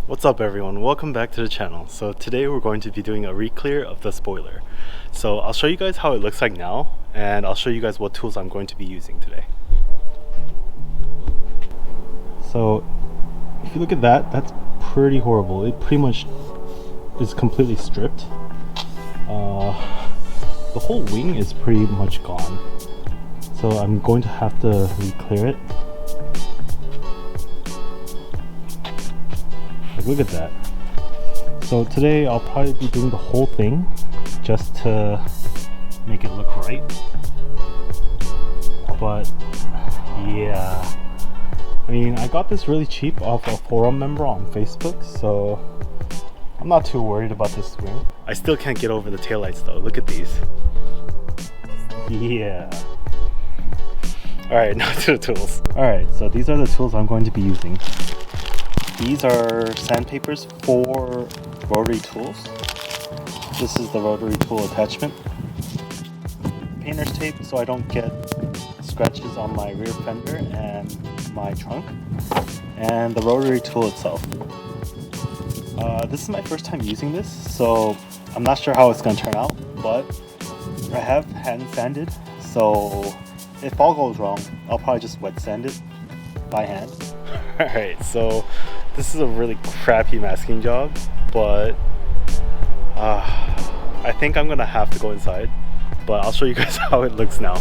What's up everyone, welcome back to the channel. So today we're going to be doing a re-clear of the spoiler. So I'll show you guys how it looks like now, and I'll show you guys what tools I'm going to be using today. So if you look at that, that's pretty horrible. It pretty much is completely stripped. The whole wing is pretty much gone. So I'm going to have to re-clear it. Look at that. So today I'll probably be doing the whole thing just to make it look right. But yeah, I mean, I got this really cheap off a forum member on Facebook, so I'm not too worried about this swing. I still can't get over the taillights though. Look at these. Yeah. Alright, now to the tools. Alright, so these are the tools I'm going to be using. These are sandpapers for rotary tools. This is the rotary tool attachment. Painter's tape so I don't get scratches on my rear fender and my trunk. And the rotary tool itself. This is my first time using this, so I'm not sure how it's going to turn out, but I have hand sanded, so if all goes wrong, I'll probably just wet sand it by hand. Alright, so this is a really crappy masking job, but I think I'm gonna have to go inside, but I'll show you guys how it looks now.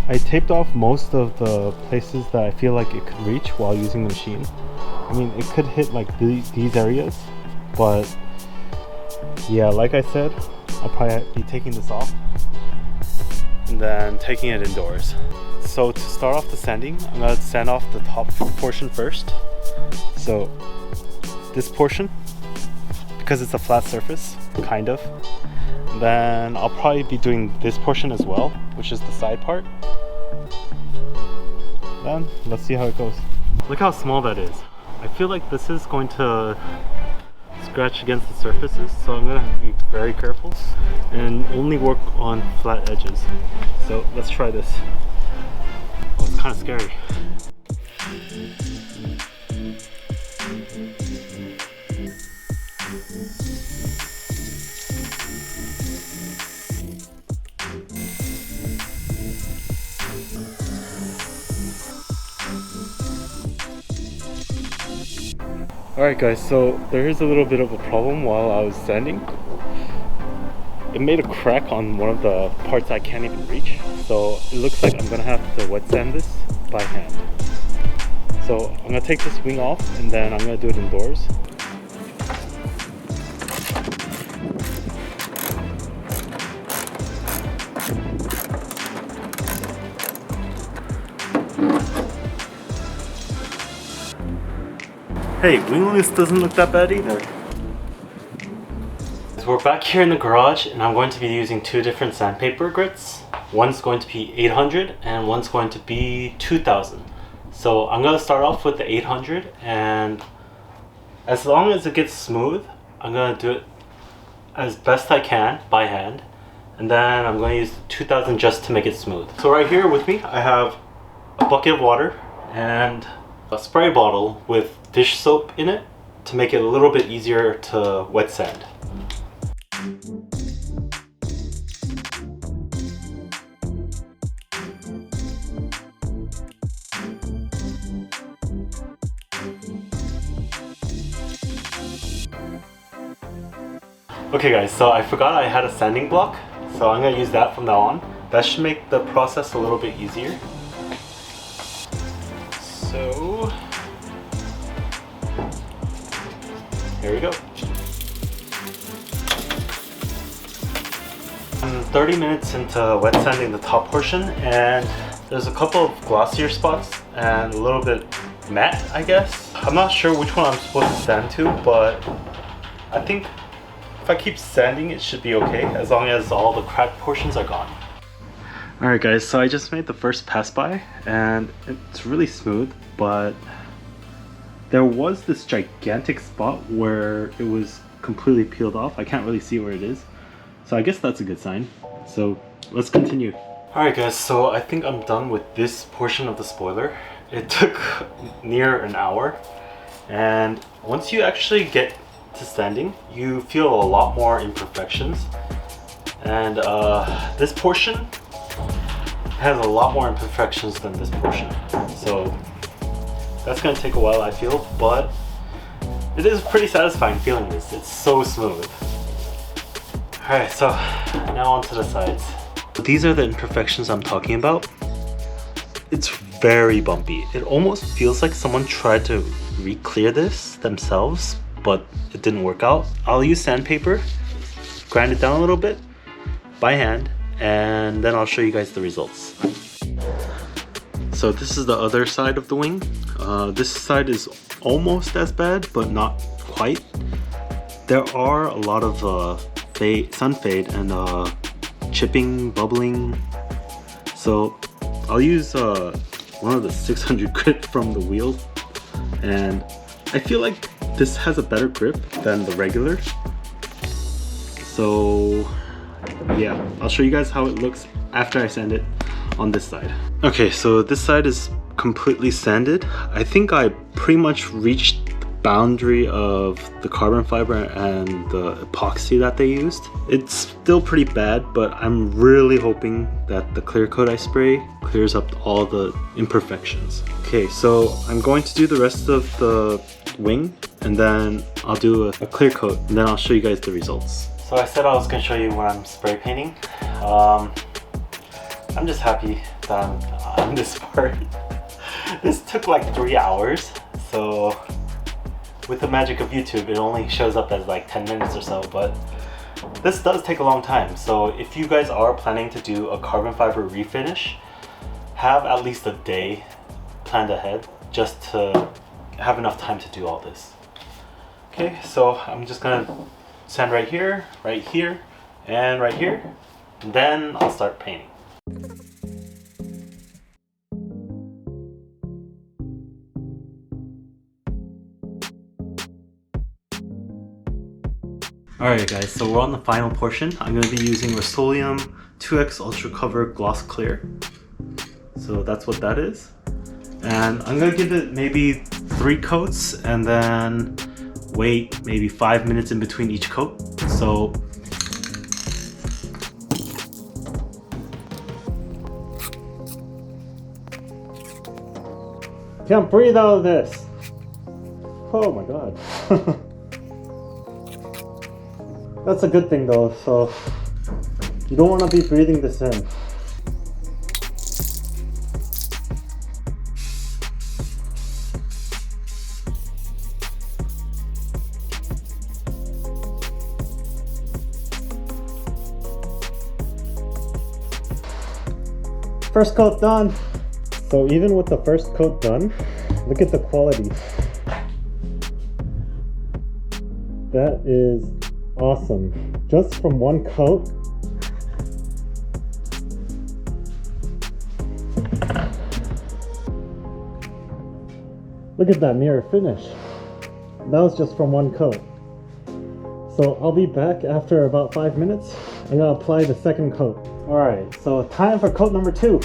I taped off most of the places that I feel like it could reach while using the machine. I mean, it could hit like these areas, but yeah, like I said, I'll probably be taking this off and then taking it indoors. So to start off the sanding, I'm going to sand off the top portion first. So this portion, because it's a flat surface, kind of. Then I'll probably be doing this portion as well, which is the side part. Then let's see how it goes. Look how small that is. I feel like this is going to scratch against the surfaces, so I'm going to be very careful and only work on flat edges. So let's try this. Oh, it's kind of scary. Alright guys, so there is a little bit of a problem while I was sanding. It made a crack on one of the parts I can't even reach, so it looks like I'm gonna have to wet sand this by hand. So I'm gonna take this wing off and then I'm gonna do it indoors. Hey, wingless doesn't look that bad either. We're back here in the garage and I'm going to be using two different sandpaper grits. One's going to be 800 and one's going to be 2000. So I'm going to start off with the 800, and as long as it gets smooth, I'm going to do it as best I can by hand. And then I'm going to use the 2000 just to make it smooth. So right here with me, I have a bucket of water and a spray bottle with dish soap in it to make it a little bit easier to wet sand. Okay guys, so I forgot I had a sanding block, so I'm going to use that from now on. That should make the process a little bit easier. So here we go. I'm 30 minutes into wet sanding the top portion, and there's a couple of glossier spots and a little bit matte, I guess. I'm not sure which one I'm supposed to sand to, but I think if I keep sanding it should be okay as long as all the cracked portions are gone. Alright guys, so I just made the first pass by and it's really smooth, but there was this gigantic spot where it was completely peeled off. I can't really see where it is, so I guess that's a good sign. So let's continue. Alright guys, so I think I'm done with this portion of the spoiler, it took near an hour, and once you actually get to sanding, you feel a lot more imperfections, and this portion has a lot more imperfections than this portion, so that's gonna take a while, I feel, but it is pretty satisfying feeling this. It's so smooth. Alright, so now onto the sides. These are the imperfections I'm talking about. It's very bumpy. It almost feels like someone tried to re-clear this themselves, but it didn't work out. I'll use sandpaper, grind it down a little bit by hand, and then I'll show you guys the results. So this is the other side of the wing. This side is almost as bad, but not quite. There are a lot of sun fade and chipping, bubbling. So I'll use one of the 600 grit from the wheel, and I feel like this has a better grip than the regular. So yeah, I'll show you guys how it looks after I sand it on this side. Okay, so this side is completely sanded. I think I pretty much reached the boundary of the carbon fiber and the epoxy that they used. It's still pretty bad, but I'm really hoping that the clear coat I spray clears up all the imperfections. Okay, so I'm going to do the rest of the wing, and then I'll do a clear coat, and then I'll show you guys the results. So I said I was going to show you what I'm spray painting. I'm just happy that I'm on this part. This took like 3 hours, so with the magic of YouTube, it only shows up as like 10 minutes or so, but this does take a long time. So if you guys are planning to do a carbon fiber refinish, have at least a day planned ahead just to have enough time to do all this. Okay, so I'm just gonna sand right here, and right here, and then I'll start painting. Alright guys, so we're on the final portion. I'm going to be using Rust-Oleum 2X Ultra Cover Gloss Clear. So that's what that is. And I'm going to give it maybe 3 coats and then wait maybe 5 minutes in between each coat. So can't breathe out of this. Oh my god. That's a good thing though, so you don't want to be breathing this in. First coat done. So even with the first coat done, look at the quality. That is awesome. Just from one coat. Look at that mirror finish. That was just from one coat. So I'll be back after about 5 minutes. I'm gonna apply the second coat. Alright, so time for coat number 2.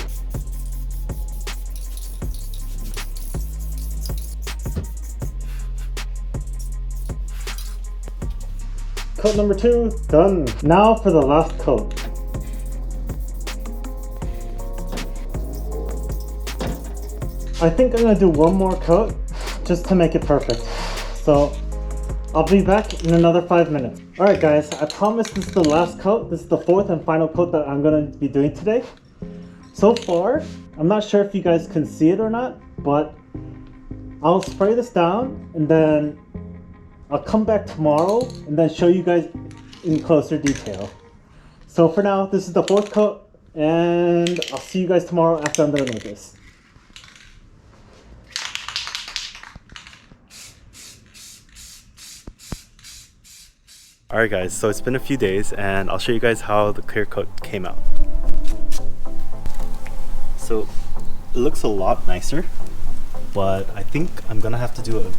Coat number 2, done. Now for the last coat. I think I'm gonna do one more coat just to make it perfect. So I'll be back in another 5 minutes. Alright guys, I promise this is the last coat. This is the 4th and final coat that I'm gonna be doing today. So far, I'm not sure if you guys can see it or not, but I'll spray this down and then I'll come back tomorrow and then show you guys in closer detail. So for now, this is the 4th coat, and I'll see you guys tomorrow after I'm done with this. Alright guys, so it's been a few days and I'll show you guys how the clear coat came out. So it looks a lot nicer, but I think I'm gonna have to do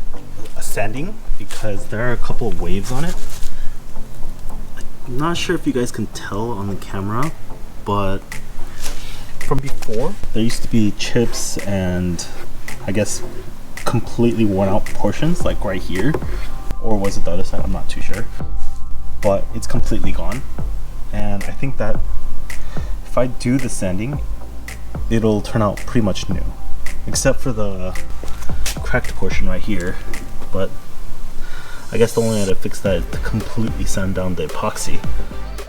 a sanding because there are a couple of waves on it. I'm not sure if you guys can tell on the camera, but from before there used to be chips and I guess, completely worn out portions, like right here, or was it the other side? I'm not too sure, but it's completely gone. And I think that if I do the sanding, it'll turn out pretty much new, except for the cracked portion right here. But I guess the only way to fix that is to completely sand down the epoxy.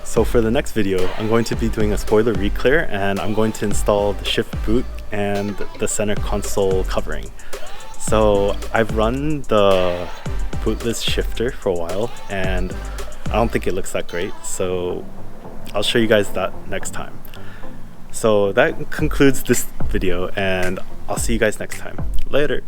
So for the next video, I'm going to be doing a spoiler reclear, and I'm going to install the shift boot and the center console covering. So I've run the bootless shifter for a while and I don't think it looks that great, so I'll show you guys that next time. So that concludes this video, and I'll see you guys next time. Later.